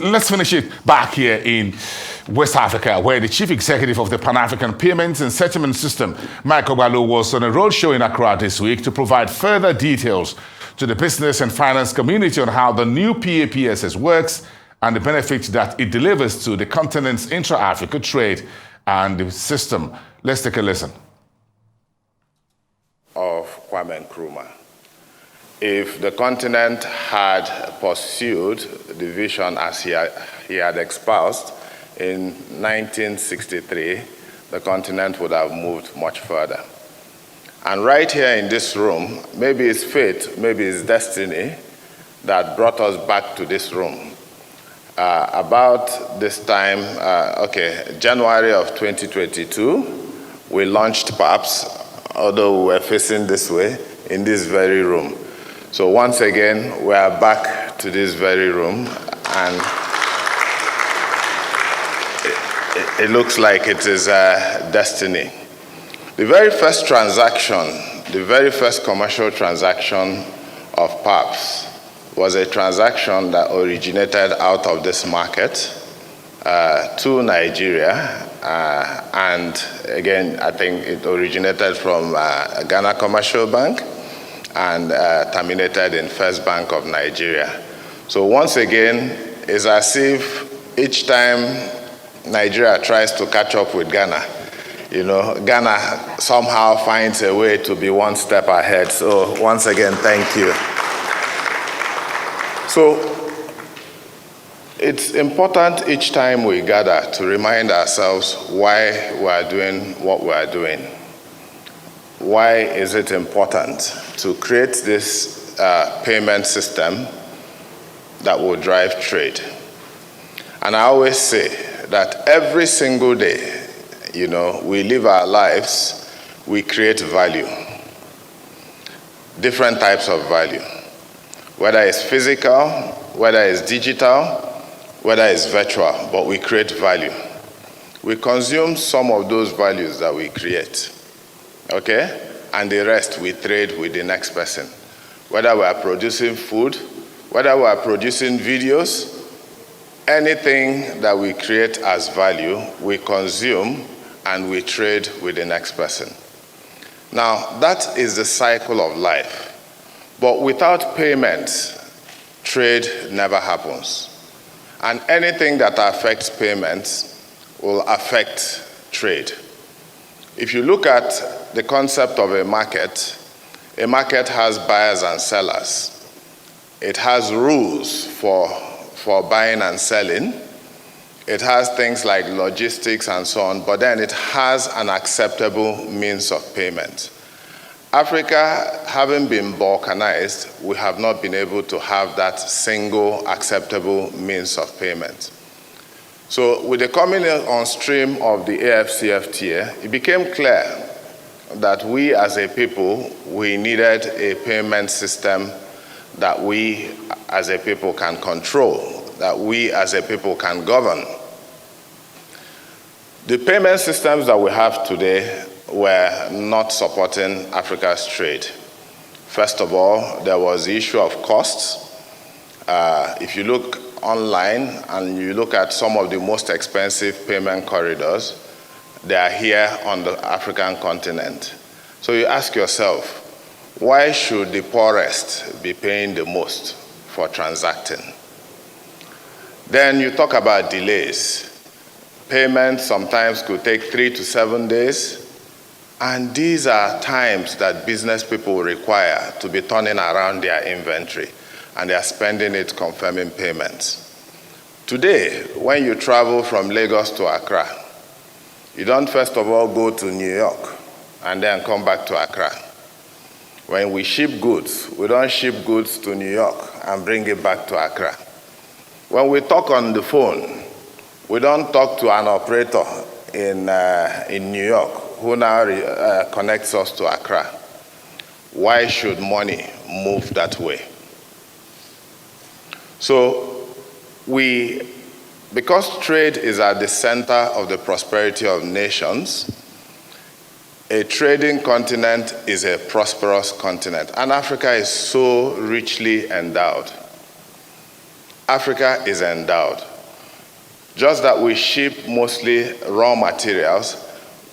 let's finish it back here in West Africa, where the chief executive of the Pan-African Payments and Settlement System, Mike Ogbalu, was on a roadshow in Accra this week to provide further details to the business and finance community on how the new PAPSS works and the benefits that it delivers to the continent's intra-Africa trade and the system. Let's take a listen. Of Kwame Nkrumah. If the continent had pursued the vision as he had espoused in 1963, the continent would have moved much further. And right here in this room, maybe it's fate, maybe it's destiny that brought us back to this room. About this time, January of 2022, we launched Papss, although we were facing this way, in this very room. So once again, we are back to this very room, and it looks like it is destiny. The very first transaction, the very first commercial transaction of Papss was a transaction that originated out of this market to Nigeria. And again, I think it originated from Ghana Commercial Bank and terminated in First Bank of Nigeria. So once again, it's as if each time Nigeria tries to catch up with Ghana, Ghana somehow finds a way to be one step ahead. So once again, thank you. So it's important each time we gather to remind ourselves why we are doing what we are doing. Why is it important to create this payment system that will drive trade? And I always say that every single day, we live our lives, we create value, different types of value, whether it's physical, whether it's digital, whether it's virtual, but we create value. We consume some of those values that we create, okay? And the rest we trade with the next person. Whether we are producing food, whether we are producing videos, anything that we create as value, we consume and we trade with the next person. Now, that is the cycle of life. But without payment, trade never happens. And anything that affects payments will affect trade. If you look at the concept of a market has buyers and sellers. It has rules for buying and selling. It has things like logistics and so on, but then it has an acceptable means of payment. Africa, having been balkanized, we have not been able to have that single acceptable means of payment. So with the coming on stream of the AfCFTA, it became clear that we as a people, we needed a payment system that we as a people can control, that we as a people can govern. The payment systems that we have today were not supporting Africa's trade. First of all, there was the issue of costs. If you look online and you look at some of the most expensive payment corridors, they are here on the African continent. So you ask yourself, why should the poorest be paying the most for transacting? Then you talk about delays. Payments sometimes could take 3 to 7 days. And these are times that business people require to be turning around their inventory, and they are spending it confirming payments. Today, when you travel from Lagos to Accra, you don't first of all go to New York and then come back to Accra. When we ship goods, we don't ship goods to New York and bring it back to Accra. When we talk on the phone, we don't talk to an operator in New York who now connects us to Accra. Why should money move that way? So because trade is at the center of the prosperity of nations, a trading continent is a prosperous continent. And Africa is so richly endowed. Africa is endowed. just that we ship mostly raw materials.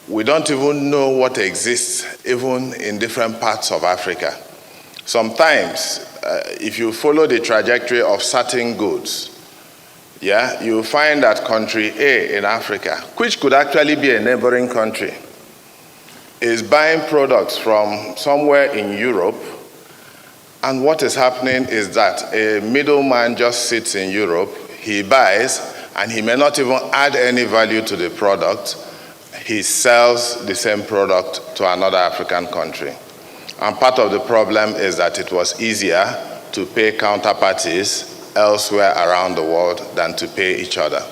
We don't even know what exists even in different parts of Africa. Sometimes, if you follow the trajectory of certain goods, you find that country A in Africa, which could actually be a neighboring country, is buying products from somewhere in Europe, and what is happening is that a middleman just sits in Europe, he buys, and he may not even add any value to the product. He sells the same product to another African country. And part of the problem is that it was easier to pay counterparties elsewhere around the world than to pay each other.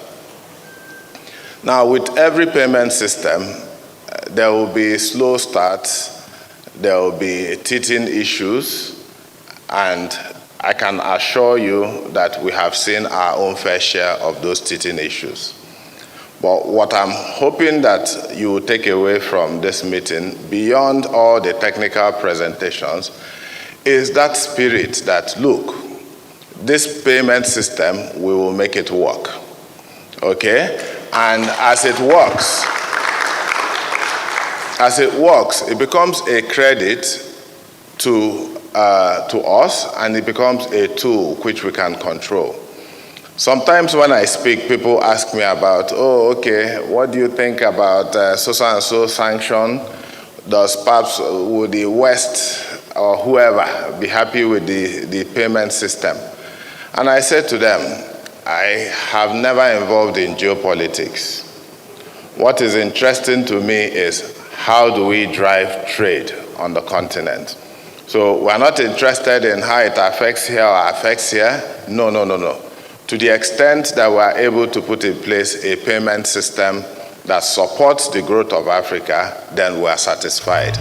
Now, with every payment system, there will be slow starts, there will be teething issues, and I can assure you that we have seen our own fair share of those teething issues. But what I'm hoping that you will take away from this meeting, beyond all the technical presentations, is that spirit that, look, this payment system, we will make it work, okay? And as it works, it becomes a credit to us, and it becomes a tool which we can control. Sometimes when I speak, people ask me about, oh, okay, what do you think about so-and-so sanction? Does Papss, would the West or whoever be happy with the payment system? And I said to them, I have never involved in geopolitics. What is interesting to me is how do we drive trade on the continent? So we're not interested in how it affects here or affects here. No. To the extent that we're able to put in place a payment system that supports the growth of Africa, then we're satisfied.